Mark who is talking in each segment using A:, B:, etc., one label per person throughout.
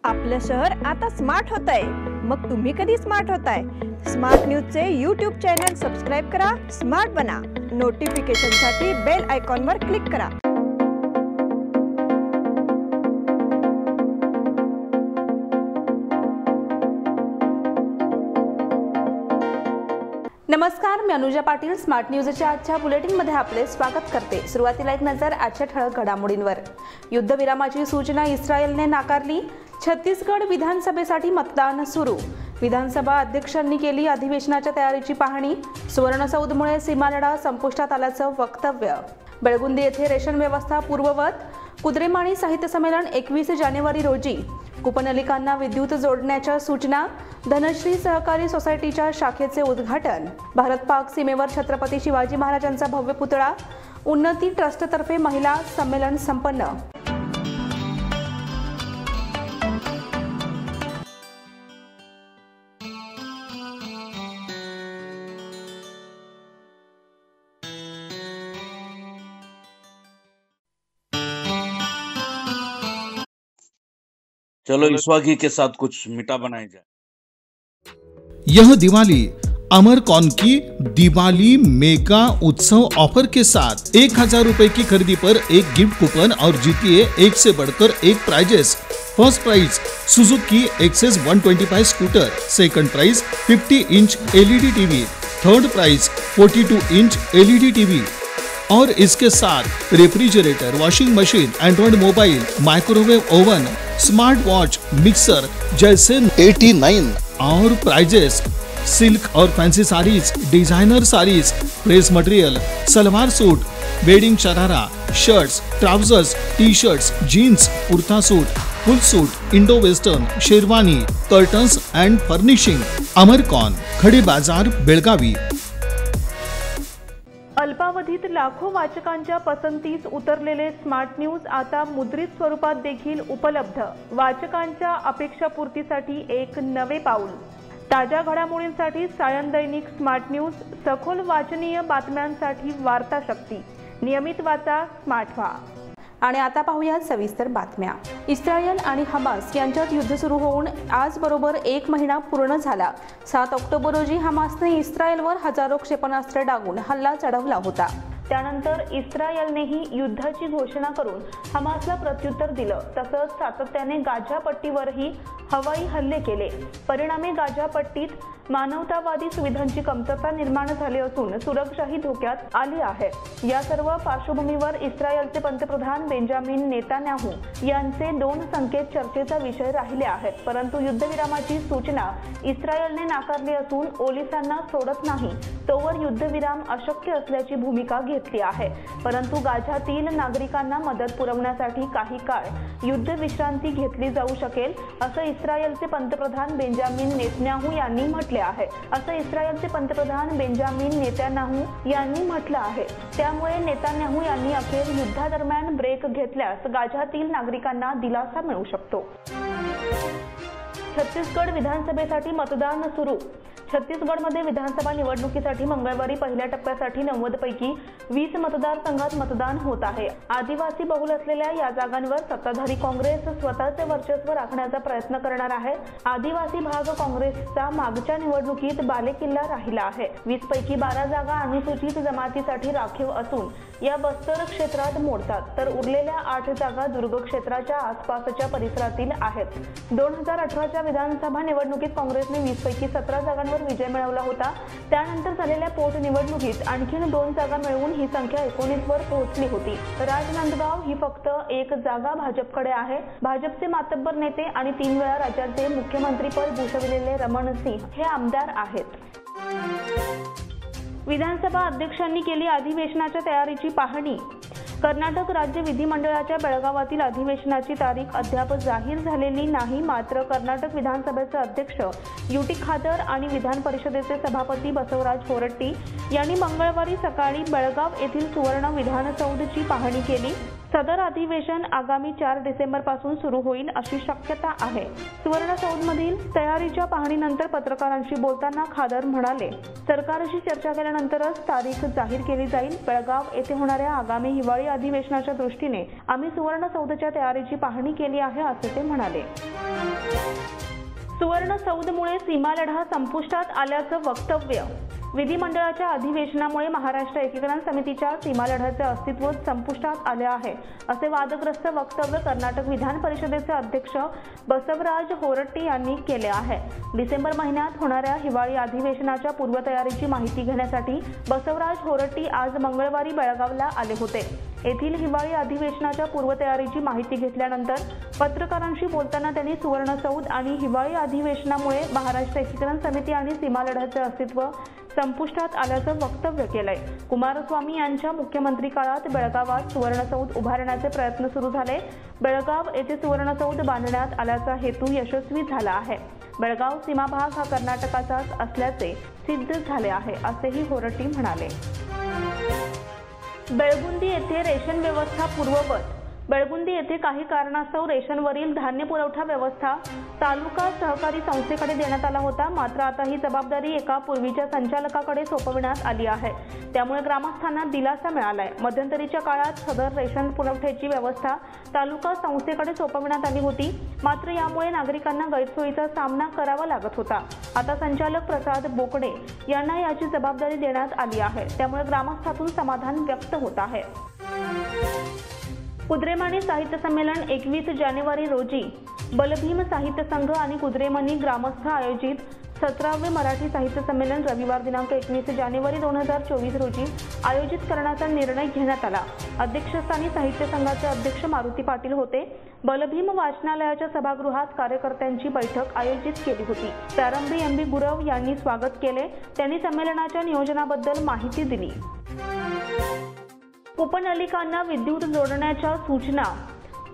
A: आपलं शहर आता स्मार्ट होतंय। मग तुम्ही कधी स्मार्ट होताय? स्मार्ट न्यूजचे YouTube चॅनल सबस्क्राइब करा, स्मार्ट बना। नोटिफिकेशनसाठी बेल आयकॉनवर क्लिक करा।
B: नमस्कार, मी अनुजा पाटील स्मार्ट न्यूजच्या आजच्या बुलेटिनमध्ये आपले स्वागत करते। सुरुवातीला एक नजर आजच्या ठळक घडामोडींवर। युद्धविरामाची सूचना इस्रायलने नाकारली। छत्तीसगड विधानसभेसाठी मतदान सुरू। विधानसभा अध्यक्षांनी केली अधिवेशनाच्या तयारीची पाहणी। सुवर्णसौधमुळे सीमालढा संपुष्टात आल्याचं वक्तव्य। बेळगुंदी येथे रेशन व्यवस्था पूर्ववत। कुद्रेमाणी साहित्य संमेलन 21 जानेवारी रोजी। कूपनलिकांना विद्युत जोडण्याच्या सूचना। धनश्री सहकारी सोसायटीच्या शाखेचे उद्घाटन। भारत-पाक सीमेवर छत्रपती शिवाजी महाराजांचा भव्य पुतळा। उन्नती ट्रस्टतर्फे महिला संमेलन संपन्न।
C: चलो इस वागी के साथ कुछ मीठा बनाया जाए।
D: यह दिवाली अमरकॉन की दिवाली मेगा उत्सव ऑफर के साथ 1000 रुपए की खरीदी पर एक गिफ्ट कूपन और जीतिए एक से बढ़कर एक prizes. First prize Suzuki Access 125 scooter, second prize 50 inch LED TV, third prize 42 inch LED TV और इसके साथ refrigerator, washing machine, Android mobile, microwave oven, smart watch, mixer जैसे 89 और प्राइजेस। सिल्क और fancy saris, designer saris, dress material, salwar suit, wedding sharara, shirts, trousers, T shirts, jeans, kurta suit, full suit, Indo western, sherwani, curtains and furnishing. अमरकॉन, खडी बाजार, बेळगावी।
B: अल्पावधीत लाखो वाचकांच्या पसंतीस उतरलेले smart news आता मुद्रित स्वरूपात देखील उपलब्ध। वाचकांच्या अपेक्षापूर्तीसाठी एक नवे पाऊल। ताज्या घडामोडींसाठी सायन दैनिक स्मार्ट न्यूज, सखोल वाचनीय बातम्यांसाठी वार्ता शक्ती। नियमित वाचा, स्मार्ट व्हा। आणि आता पाहूया सविस्तर बातम्या। इस्रायल आणि हमास यांच्यात युद्ध सुरू होऊन आज बरोबर 1 महिना पूर्ण झाला। 7 ऑक्टोबर रोजी हमासने इस्रायलवर हजारो क्षेपणास्त्रे डागून हल्ला चढवला होता। त्यानंतर इस्रायलनेही युद्धाची घोषणा करून हमासला प्रत्युत्तर दिलं। तसंच सातत्याने गाझा पट्टीवरही हवाई हल्ले केले। परिणामी गाझा पट्टीत मानवतावादी सुविधांची कमतरता निर्माण झाली असून सुरक्षाही धोक्यात आली आहे। या सर्व पार्श्वभूमीवर इस्रायलचे पंतप्रधान बेंजामिन नेतान्याहू यांचे 2 संकेत चर्चेचा विषय राहिले आहेत। परंतु युद्धविरामाची सूचना इस्रायलने नाकारली असून ओलिसांना सोडत नाही तोवर युद्धविराम अशक्य असल्याची भूमिका घेतली आहे। परंतु गाझातील नागरिकांना मदत पुरवण्यासाठी काही काळ युद्ध विश्रांती घेतली जाऊ शकेल असं इस्रायलचे पंतप्रधान बेंजामिन नेतन्याहू यांनी म्हटले आहे। असं इस्रायलचे पंतप्रधान बेंजामिन नेतन्याहू यांनी म्हटलं आहे। त्यामुळे नेतन्याहू यांनी अखेर युद्धादरम्यान ब्रेक घेतल्यास गाझातील नागरिकांना दिलासा मिळू शकतो। छत्तीसगड विधानसभेसाठी मतदान सुरू। छत्तीसगडमध्ये विधानसभा निवडणुकीसाठी मंगळवारी पहिल्या टप्प्यासाठी 90 पैकी 20 मतदारसंघात मतदान होत आहे। आदिवासी बहुल असलेल्या या जागांवर सत्ताधारी काँग्रेस स्वतःचे वर्चस्व राखण्याचा प्रयत्न करणार आहे। आदिवासी भाग काँग्रेसचा मागच्या निवडणुकीत बालेकिल्ला राहिला आहे। 20 पैकी 12 जागा अनुसूचित जमातीसाठी राखीव असून या बस्तर क्षेत्रात मोडतात, तर उरलेल्या 8 जागा दुर्ग क्षेत्राच्या आसपासच्या परिसरातील आहेत। 2018च्या विधानसभा निवडणुकीत काँग्रेसने 20 पैकी 17 जागांवर विजय मिळवला होता। त्यानंतर झालेल्या पोटनिवडणुकीत आणखीन 2 जागा मिळवून ही संख्या 19 वर पोहोचली होती। राजनांदगाव ही फक्त 1 जागा भाजपकडे आहे। भाजपचे मातब्बर नेते आणि 3 वेळा राज्याचे मुख्यमंत्रीपद भूषविलेले रमण सिंह हे आमदार आहेत। विधानसभा अध्यक्षांनी केली अधिवेशनाच्या तयारीची पाहणी। कर्नाटक राज्य विधिमंडळाच्या बेळगावातील अधिवेशनाची तारीख अद्याप जाहीर झालेली नाही। मात्र कर्नाटक विधानसभेचे अध्यक्ष युटी खादर आणि विधान परिषदेचे सभापती बसवराज होरट्टी यांनी मंगळवारी सकाळी बेळगाव येथील सुवर्ण विधानसौधची पाहणी केली। सदर अधिवेशन आगामी 4 डिसेंबर पासून सुरू होईल अशी शक्यता आहे। सुवर्णसौधमधील तयारीच्या पाहणीनंतर पत्रकारांशी बोलताना खादर म्हणाले, सरकारशी चर्चा केल्यानंतरच तारीख जाहीर केली जाईल। बेळगाव येथे होणाऱ्या आगामी हिवाळी अधिवेशनाच्या दृष्टीने आम्ही सुवर्णसौधच्या तयारीची पाहणी केली आहे असे ते म्हणाले। सुवर्ण सौदमुळे सीमालढा संपुष्टात आल्याचं वक्तव्य. विधिमंडळाच्या अधिवेशनामुळे महाराष्ट्र एकीकरण समितीच्या सीमालढ्याचे अस्तित्व संपुष्टात आले आहे असे वादग्रस्त वक्तव्य कर्नाटक विधान परिषदेचे अध्यक्ष बसवराज होरट्टी यांनी केले आहे. डिसेंबर महिन्यात होणाऱ्या हिवाळी अधिवेशनाच्या पूर्वतयारीची माहिती घेण्यासाठी बसवराज होरट्टी आज मंगळवारी बेळगावला आले होते. येथील हिवाळी अधिवेशनाच्या पूर्वतयारीची माहिती घेतल्यानंतर पत्रकारांशी बोलताना त्यांनी सुवर्णसौध आणि हिवाळी अधिवेशनामुळे महाराष्ट्र एकीकरण समिती आणि सीमालढ्याचे अस्तित्व संपुष्टात आल्याचं वक्तव्य केलंय. कुमारस्वामी यांच्या मुख्यमंत्री काळात बेळगावात सुवर्णसौध उभारण्याचे प्रयत्न सुरू झाले. बेळगाव येथे सुवर्णसौध बांधण्यात आल्याचा हेतू यशस्वी झाला आहे. बेळगाव सीमा भाग हा कर्नाटकाचाच असल्याचे सिद्ध झाले आहे असेही होरट्टी म्हणाले. बेळगुंदी येथे रेशन व्यवस्था पूर्ववत. बेळगुंदी येथे काही कारणास्तव रेशनवरील धान्य पुरवठा व्यवस्था तालुका सहकारी संस्थेकडे देण्यात आला होता. मात्र आता ही जबाबदारी एका पूर्वीच्या संचालकाकडे सोपविण्यात आली आहे. त्यामुळे ग्रामस्थांना दिलासा मिळालाय. मध्यंतरीच्या काळात सदर रेशन पुरवठ्याची व्यवस्था तालुका संस्थेकडे सोपविण्यात आली होती. मात्र यामुळे नागरिकांना गैरसोयीचा सामना करावा लागत होता. आता संचालक प्रसाद बोकडे यांना याची जबाबदारी देण्यात आली आहे. त्यामुळे ग्रामस्थातून समाधान व्यक्त होत आहे. कुद्रेमानी साहित्य संमेलन 21 जानेवारी रोजी बलभीम साहित्य संघ आणि कुद्रेमानी ग्रामस्थ आयोजित 17वे मराठी साहित्य संमेलन रविवार दिनांक 21 जानेवारी 2024 रोजी आयोजित करण्याचा निर्णय घेण्यात आला. अध्यक्षस्थानी साहित्य संघाचे अध्यक्ष मारुती पाटील होते. बलभीम वाचनालयाच्या सभागृहात कार्यकर्त्यांची बैठक आयोजित केली होती. प्रारंभी MB गुरव यांनी स्वागत केले. त्यांनी संमेलनाच्या नियोजनाबद्दल माहिती दिली. उपनलिकांना विद्युत जोडण्याच्या सूचना.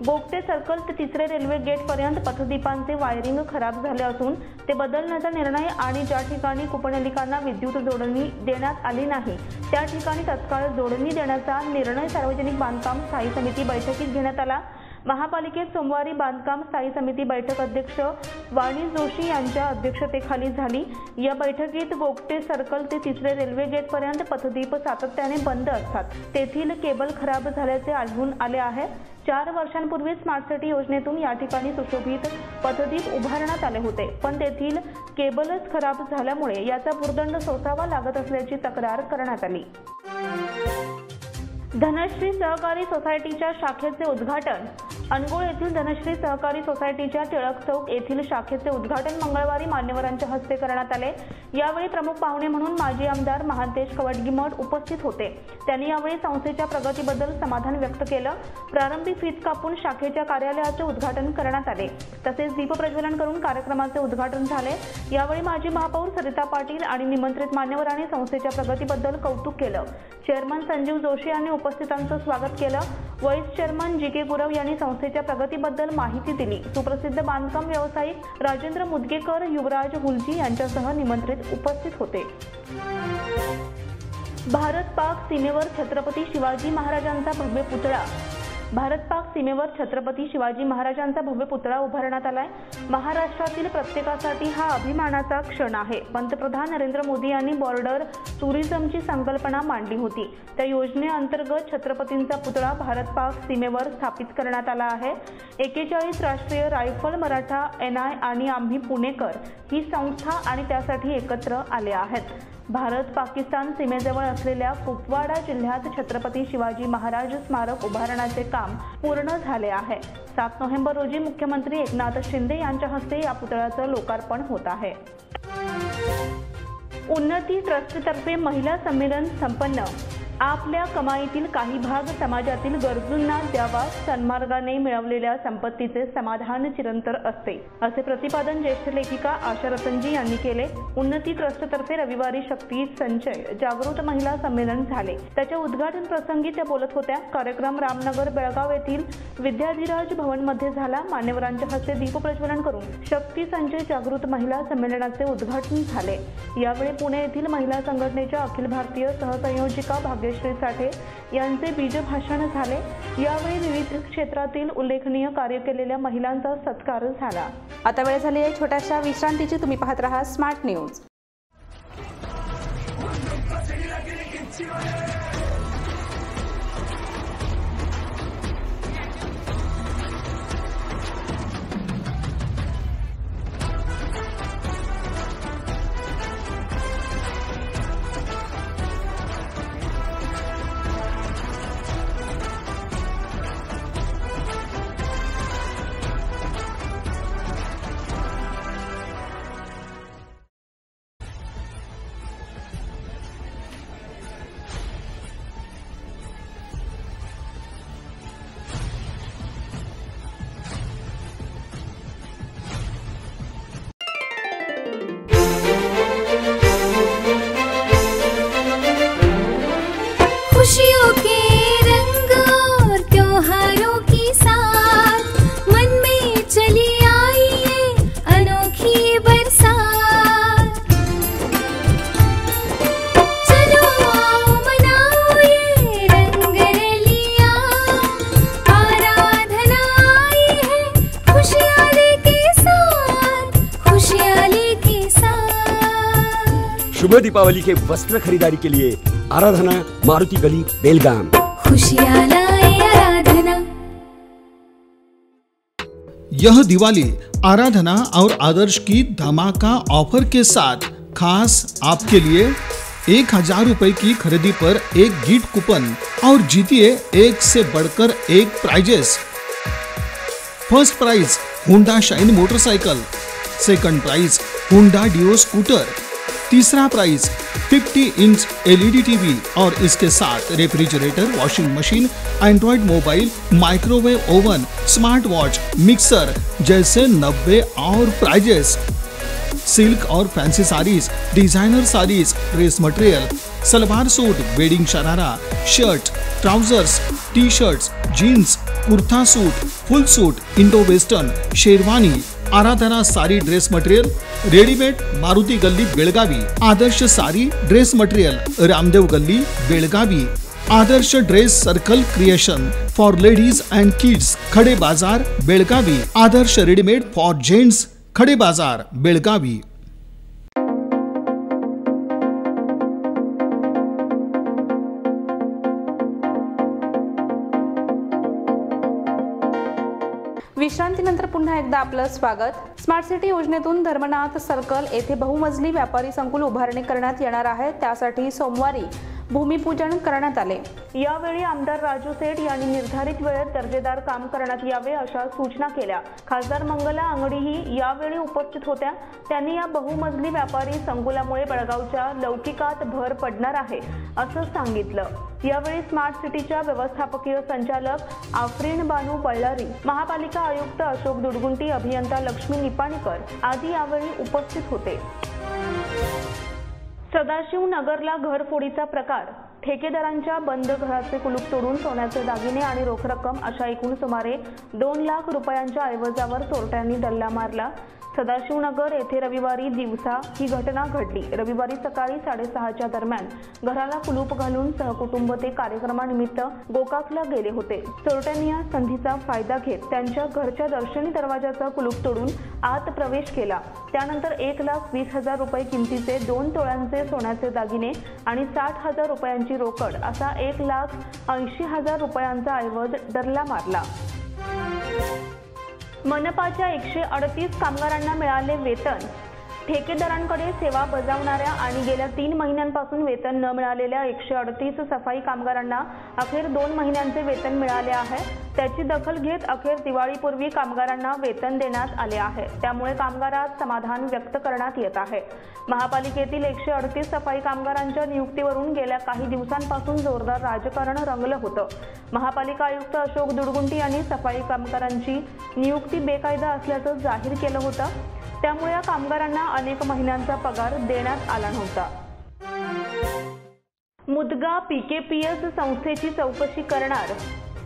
B: गोगटे सर्कल ते तिसरे रेल्वे गेटपर्यंत पथदीपांचे वायरिंग खराब झाले असून ते बदलण्याचा निर्णय आणि ज्या ठिकाणी कुपनलिकांना विद्युत जोडणी देण्यात आली नाही त्या ठिकाणी तत्काळ जोडणी देण्याचा निर्णय सार्वजनिक बांधकाम स्थायी समिती बैठकीत घेण्यात आला. महापालिकेत सोमवारी बांधकाम स्थायी समिती बैठक अध्यक्ष वाणी जोशी यांच्या अध्यक्षतेखाली झाली. या बैठकीत गोगटे सर्कल ते तिसरे रेल्वे गेटपर्यंत पथदीप सातत्याने बंद असतात. तेथील केबल खराब झाल्याचे आढळून आले आहे. 4 वर्षांपूर्वी स्मार्ट सिटी योजनेतून या ठिकाणी सुशोभित पथदीप उभारण्यात आले होते, पण तेथील केबलच खराब झाल्यामुळे याचा भुर्दंड सोसावा लागत असल्याची तक्रार करण्यात आली. धनश्री सहकारी सोसायटीच्या शाखेचे उद्घाटन. अनगोळ येथील धनश्री सहकारी सोसायटीच्या टिळक चौक येथील शाखेचे उद्घाटन मंगळवारी मान्यवरांच्या हस्ते करण्यात आले. यावेळी प्रमुख पाहुणे म्हणून माजी आमदार महांतेश कवडगीमठ उपस्थित होते. त्यांनी यावेळी संस्थेच्या प्रगतीबद्दल समाधान व्यक्त केलं. प्रारंभी फीत कापून शाखेच्या कार्यालयाचे उद्घाटन करण्यात आले. तसेच दीपप्रज्वलन करून कार्यक्रमाचे उद्घाटन झाले. यावेळी माजी महापौर सरिता पाटील आणि निमंत्रित मान्यवरांनी संस्थेच्या प्रगतीबद्दल कौतुक केलं. चेअरमन संजीव जोशी यांनी उपस्थितांचं स्वागत केलं. व्हाईस चेअरमन JK गुरव यांनी संस्थेच्या प्रगतीबद्दल माहिती दिली. सुप्रसिद्ध बांधकाम व्यावसायिक राजेंद्र मुदगेकर, युवराज हुलजी यांच्यासह निमंत्रित उपस्थित होते. भारत-पाक सीमेवर छत्रपती शिवाजी महाराजांचा भव्य पुतळा. भारत-पाक सीमेवर छत्रपती शिवाजी महाराजांचा भव्य पुतळा उभारण्यात आलाय. महाराष्ट्रातील प्रत्येकासाठी हा अभिमानाचा क्षण आहे. पंतप्रधान नरेंद्र मोदी यांनी बॉर्डर टुरिझमची संकल्पना मांडली होती. त्या योजनेअंतर्गत छत्रपतींचा पुतळा भारत-पाक सीमेवर स्थापित करण्यात आला आहे. 41 राष्ट्रीय रायफल, मराठा, NI आणि आम्ही पुणेकर ही संस्था आणि त्यासाठी एकत्र आले आहेत. भारत-पाकिस्तान सीमेजवळ असलेल्या कुपवाडा जिल्ह्यात छत्रपती शिवाजी महाराज स्मारक उभारण्याचे काम पूर्ण झाले आहे. 7 नोव्हेंबर रोजी मुख्यमंत्री एकनाथ शिंदे यांच्या हस्ते या पुतळ्याचं लोकार्पण होत आहे. उन्नती ट्रस्टतर्फे महिला संमेलन संपन्न. आपल्या कमाईतील काही भाग समाजातील गरजूंना द्यावा. सन्मार्गाने मिळवलेल्या संपत्तीचे समाधान चिरंतर असते, असे प्रतिपादन ज्येष्ठ लेखिका आशा रतनजी यांनी केले. उन्नती ट्रस्टतर्फे रविवारी शक्ती संचय जागृत महिला संमेलन झाले. त्याच्या उद्घाटन प्रसंगी त्या बोलत होत्या. कार्यक्रम रामनगर बेळगाव येथील विद्याधिराज भवनमध्ये झाला. मान्यवरांच्या हस्ते दीपप्रज्वलन करून शक्ती संचय जागृत महिला संमेलनाचे उद्घाटन झाले. यावेळी पुणे येथील महिला संघटनेच्या अखिल भारतीय सहसंयोजिका भाग्यश्री साठे यांचे बीजभाषण झाले. यावेळी विविध क्षेत्रातील उल्लेखनीय कार्य केलेल्या महिलांचा सत्कार झाला.
E: आता वेळ झाली आहे छोट्याशा विश्रांतीची. तुम्ही पाहत रहा स्मार्ट न्यूज.
F: शुभ दीपावली के वस्त्र खरीदारी के लिए आराधना मारुति गली बेलगाम।
G: खुशियाँ लाए आराधना।
D: यह दिवाली आराधना और आदर्श की धमाका ऑफर के साथ खास आपके लिए 1000 रुपए की खरीदी पर एक गिफ्ट कूपन और जीतिए एक से बढ़कर एक prizes. First prize Honda Shine motorcycle, second prize Honda Dio scooter, तीसरा प्राइज 50 इंच LED टीवी और इसके साथ refrigerator, washing machine, Android mobile, microwave oven, smart watch, mixer जैसे 90 और प्राइजेस। सिल्क और fancy saris, designer saris, dress material, salwar suit, wedding sharara, shirt, trousers, T shirts, jeans, kurta suit, full suit, Indo western, sherwani, Aradhana sari dress material, readymade Maruti Galli Belagavi, Adarsh sari dress material Ramdev Galli Belagavi, Adarsh dress circle creation for ladies and kids Khade Bazar Belagavi, Adarsh readymade for gents Khade Bazar Belagavi.
E: विश्रांतीनंतर पुन्हा एकदा आपलं स्वागत। Smart city योजनेतून Dharmanath circle येथे बहुमजली व्यापारी संकुल उभारणी करण्यात येणार आहे। त्यासाठी सोमवारी भूमिपूजन करण्यात आले।
B: यावेळी आमदार राजू सेठ यांनी निर्धारित वेळेत दर्जेदार काम करण्यात यावे अशा सूचना केल्या। खासदार मंगला अंगडीही यावेळी उपस्थित होत्या। त्यांनी या बहुमजली व्यापारी संकुलामुळे बेळगावच्या लौकिकात भर पडणार आहे असं सांगितलं। यावेळी स्मार्ट सिटीच्या व्यवस्थापकीय संचालक आफरीन बानू बळ्ळारी, महापालिका आयुक्त अशोक दुडगुंटी, अभियंता लक्ष्मी निपाणीकर आदी यावेळी उपस्थित होते। सदाशिव नगरला घरफोडीचा प्रकार, ठेकेदारांच्या बंद घराचे कुलूप तोडून सोन्याचे दागिने आणि रोख रक्कम अशा एकूण सुमारे 2 लाख रुपयांच्या ऐवजावर चोरट्यांनी डल्ला मारला। सदाशिवनगर येथे रविवारी दिवसा ही घटना घडली। रविवारी सकाळी 6:30च्या दरम्यान घराला कुलूप घालून सहकुटुंब ते कार्यक्रमानिमित्त गोकाकला गेले होते। चोरट्यांनी या संधीचा फायदा घेत त्यांच्या घरच्या दर्शनी दरवाजाचा कुलूप तोडून आत प्रवेश केला। त्यानंतर 1,20,000 रुपये किमतीचे 2 तोळ्यांचे सोन्याचे दागिने आणि 60,000 रुपयांची रोकड असा 1,80,000 रुपयांचा ऐवज डल्ला मारला। मनपाच्या 138 कामगारांना मिळाले वेतन। ठेकेदारांकडे सेवा बजावणाऱ्या आणि गेल्या 3 महिन्यांपासून वेतन न मिळालेल्या 138 सफाई कामगारांना अखेर 2 महिन्यांचे वेतन मिळाले आहे। त्याची दखल घेत अखेर दिवाळीपूर्वी कामगारांना वेतन देण्यात आले आहे। त्यामुळे कामगारात समाधान व्यक्त करण्यात येत आहे। महापालिकेतील 138 सफाई कामगारांच्या नियुक्तीवरून गेल्या काही दिवसांपासून जोरदार राजकारण रंगलं होतं। महापालिका आयुक्त अशोक दुडगुंटी यांनी सफाई कामगारांची नियुक्ती बेकायदा असल्याचं जाहीर केलं होतं। त्यामुळे या कामगारांना अनेक महिन्यांचा पगार देण्यात आला नव्हता। मुदगा PKPS संस्थेची चौकशी करणार।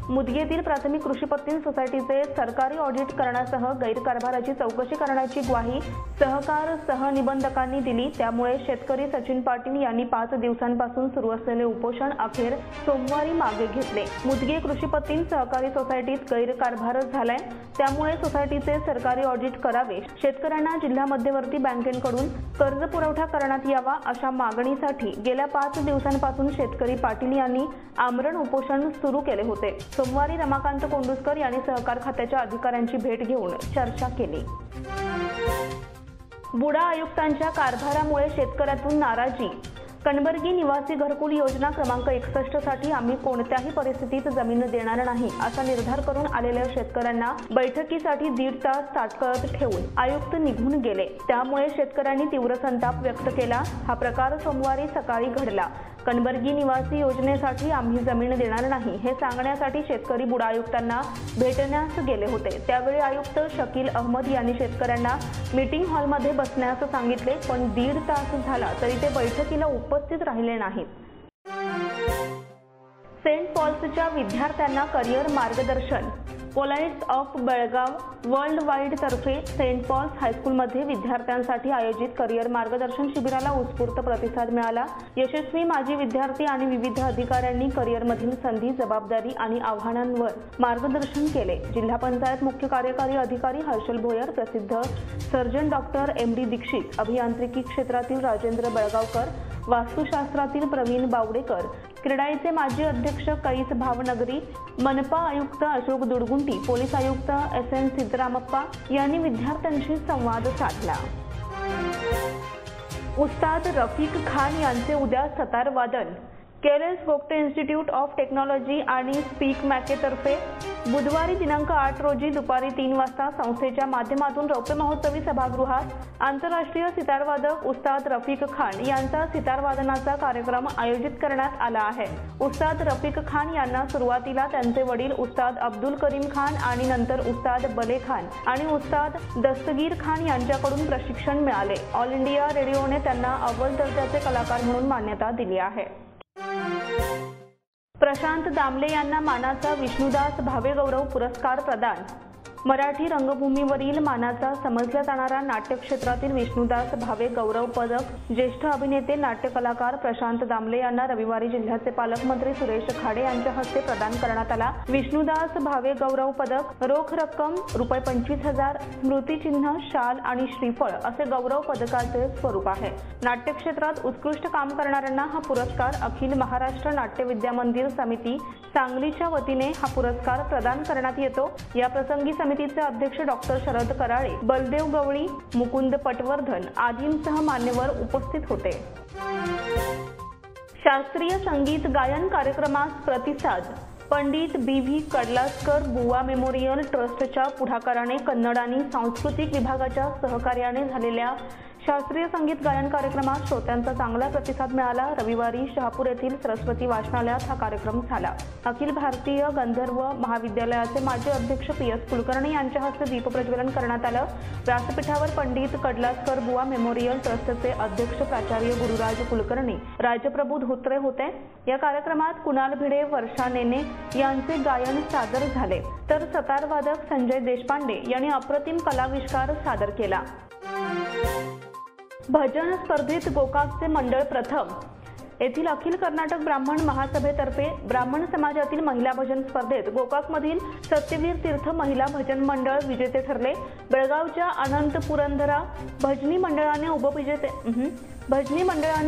B: मुदगेतील प्राथमिक कृषी पत्ती सोसायटीचे सरकारी ऑडिट करण्यासह गैरकारभाराची चौकशी करण्याची ग्वाही सहकार सहनिबंधकांनी दिली। त्यामुळे शेतकरी सचिन पाटील यांनी 5 दिवसांपासून सुरू असलेले उपोषण अखेर सोमवारी मागे घेतले। मुदगे कृषी पत्ती सहकारी सोसायटीत गैरकारभार झालाय, त्यामुळे सोसायटीचे सरकारी ऑडिट करावे, शेतकऱ्यांना जिल्हा मध्यवर्ती बँकेकडून कर्ज पुरवठा करण्यात यावा अशा मागणीसाठी गेल्या 5 दिवसांपासून शेतकरी पाटील यांनी आमरण उपोषण सुरू केले होते। सोमवारी रमाकांत कोंडुस्कर यांनी सहकार खात्याच्या अधिकाऱ्यांची भेट घेऊन चर्चा केली। बुडा आयुक्तांच्या कारभारामुळे शेतकऱ्यातून नाराजी। कणबर्गी निवासी घरकुल योजना क्रमांक 61 साठी आम्ही कोणत्याही परिस्थितीत जमीन देणार नाही असा निर्धार करून आलेल्या शेतकऱ्यांना बैठकीसाठी 1.5 तास ताटकळत ठेवून आयुक्त निघून गेले। त्यामुळे शेतकऱ्यांनी तीव्र संताप व्यक्त केला। हा प्रकार सोमवारी सकाळी घडला। कणबर्गी निवासी योजनेसाठी आम्ही जमीन देणार नाही हे सांगण्यासाठी शेतकरी बुडा आयुक्तांना भेटण्यास गेले होते। त्यावेळी आयुक्त शकील अहमद यांनी शेतकऱ्यांना मीटिंग हॉलमध्ये बसण्यास सांगितले, पण 1.5 तास झाला तरी ते बैठकीला उपस्थित राहिले नाहीत। सेंट पॉल्सच्या विद्यार्थ्यांना करिअर मार्गदर्शन। पोलाइट्स ऑफ बेळगाव वर्ल्ड वाईड तर्फे सेंट पॉल्स हायस्कूलमध्ये विद्यार्थ्यांसाठी आयोजित करिअर मार्गदर्शन शिबिराला उत्स्फूर्त प्रतिसाद मिळाला। यशस्वी माजी विद्यार्थी आणि विविध अधिकाऱ्यांनी करिअरमधील संधी, जबाबदारी आणि आव्हानांवर मार्गदर्शन केले। जिल्हा पंचायत मुख्य कार्यकारी अधिकारी हर्षल भोयर, प्रसिद्ध सर्जन डॉक्टर MD दीक्षित, अभियांत्रिकी क्षेत्रातील राजेंद्र बेळगावकर, वास्तुशास्त्रातील प्रवीण बावडेकर, क्रीडाईचे माजी अध्यक्ष कैस भावनगरी, मनपा आयुक्त अशोक दुडगुंटी, पोलीस आयुक्त SN सिद्धरामप्पा यांनी विद्यार्थ्यांशी संवाद साधला। उस्ताद रफिक खान यांचे उद्या सतार वादन। KLS Gogte institute of technology आणि स्पीक मॅकेतर्फे बुधवारी दिनांक 8 रोजी दुपारी 3 वाजता संस्थेच्या माध्यमातून रौप्य महोत्सवी सभागृहात आंतरराष्ट्रीय सितारवादक उस्ताद रफिक खान यांचा सितारवादनाचा कार्यक्रम आयोजित करण्यात आला आहे। उस्ताद रफिक खान यांना सुरुवातीला त्यांचे वडील उस्ताद अब्दुल करीम खान आणि नंतर उस्ताद बले खान आणि उस्ताद दस्तगीर खान यांच्याकडून प्रशिक्षण मिळाले। ऑल इंडिया रेडिओने त्यांना अव्वल दर्जाचे कलाकार म्हणून मान्यता दिली आहे। प्रशांत दामले यांना मानाचा विष्णुदास भावे गौरव पुरस्कार प्रदान। मराठी रंगभूमीवरील मानाचा समजला जाणारा नाट्य क्षेत्रातील विष्णुदास भावे गौरव पदक ज्येष्ठ अभिनेते, नाट्य कलाकार प्रशांत दामले यांना रविवारी जिल्ह्याचे पालकमंत्री सुरेश खाडे यांच्या हस्ते प्रदान करण्यात आला। विष्णुदास भावे गौरव पदक, रोख रक्कम ₹25,000, स्मृतिचिन्ह, शाल आणि श्रीफळ असे गौरव पदकाचे स्वरूप आहे। नाट्य क्षेत्रात उत्कृष्ट काम करणाऱ्यांना हा पुरस्कार अखिल महाराष्ट्र नाट्य विद्या मंदिर समिती सांगलीच्या वतीने हा पुरस्कार प्रदान करण्यात येतो। या प्रसंगी समितीचे अध्यक्ष डॉक्टर शरद कराळे, बलदेव गवळी, मुकुंद पटवर्धन आदींसह मान्यवर उपस्थित होते। शास्त्रीय संगीत गायन कार्यक्रमास प्रतिसाद। पंडित BV कडलासकर बुवा मेमोरियल ट्रस्टच्या पुढाकाराने कन्नड आणि सांस्कृतिक विभागाच्या सहकार्याने झालेल्या शास्त्रीय संगीत गायन कार्यक्रमात श्रोत्यांचा चांगला प्रतिसाद मिळाला। रविवारी शहापूर येथील सरस्वती वाचनालयात हा कार्यक्रम झाला। अखिल भारतीय गंधर्व महाविद्यालयाचे माजी अध्यक्ष PS कुलकर्णी यांच्या हस्ते दीपप्रज्वलन करण्यात आलं। व्यासपीठावर पंडित कडलासकर बुवा मेमोरियल ट्रस्टचे अध्यक्ष प्राचार्य गुरुराज कुलकर्णी, राजप्रभू धोत्रे होते। या कार्यक्रमात कुणाल भिडे, वर्षा नेने यांचे गायन सादर झाले, तर सतारवादक संजय देशपांडे यांनी अप्रतिम कलाविष्कार सादर केला। भजन स्पर्धेत गोकाकचे मंडळ प्रथम। येथील अखिल कर्नाटक ब्राह्मण महासभेतर्फे ब्राह्मण समाजातील महिला भजन स्पर्धेत गोकाकमधील सत्यवीर तीर्थ महिला भजन मंडळ विजेते ठरले। बेळगावच्या अनंत पुरंदरा भजनी मंडळाने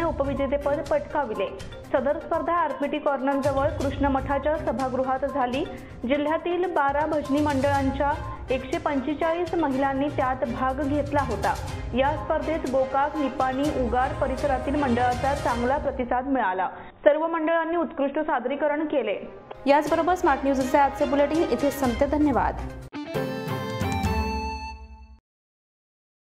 B: उपविजेतेपद पटकाविले। सदर स्पर्धा RPT कॉर्नर जवळ कृष्ण मठाच्या सभागृहात झाली। जिल्ह्यातील 12 भजनी मंडळांच्या 145 महिलांनी त्यात भाग घेतला होता। या स्पर्धेत गोकाक, निपाणी, उगार परिसरातील मंडळाचा चांगला प्रतिसाद मिळाला। सर्व मंडळांनी उत्कृष्ट सादरीकरण केले।
E: याचबरोबर स्मार्ट न्यूजचे आजचे बुलेटिन इथे संपते। धन्यवाद।